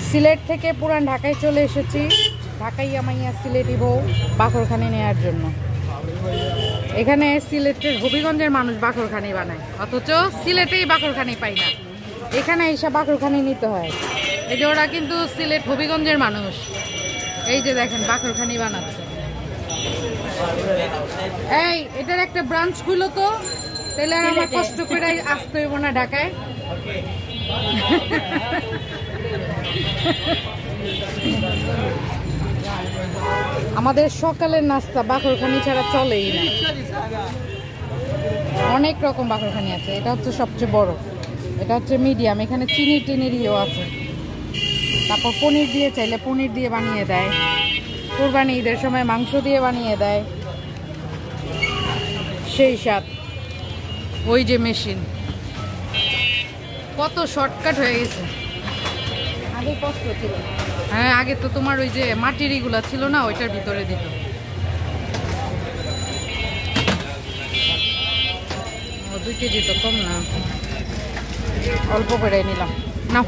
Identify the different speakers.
Speaker 1: সিলেট থেকে পুরান ঢাকায় চলে এসেছি। ঢাকাইয়া মাইয়া সিলেটি বউ বাকরখানি নেওয়ার জন্য। এখানে সিলেটের হবিগঞ্জের মানুষ বাকরখানি বানায়, অথচ সিলেটেই বাকরখানি পাই না। এখানে এসে বাকরখানি নিতে হয়। এই যে ওরা কিন্তু সিলেট হবিগঞ্জের মানুষ। এই যে দেখেন বাকরখানি বানাচ্ছে। এই এটার একটা ব্রাঞ্চ খুলো তো, তাহলে আর আমার কষ্ট করে আসতে হইব না ঢাকায়। আমাদের সকালের নাস্তা বাকরখানি ছাড়া চলেই না। অনেক রকম বাকরখানি আছে, এটা হচ্ছে সবচেয়ে বড়, এটা হচ্ছে মিডিয়াম। এখানে চিনি টিনির ইয়েও আছে। তারপর পনির দিয়ে চাইলে পনির দিয়ে বানিয়ে দেয়। কুরবানি ঈদের সময় মাংস দিয়ে বানিয়ে দেয়, সেই স্বাদ। ওই যে মেশিন কত শর্টকাট হয়ে গেছে। আগে কষ্ট ছিল। হ্যাঁ, আগে তো তোমার ওই যে মাটির ইগুলা ছিল না, ওইটার ভিতরে দিত। ও 2 কেজি তো কম না, অল্প করে নিলাম। নাও।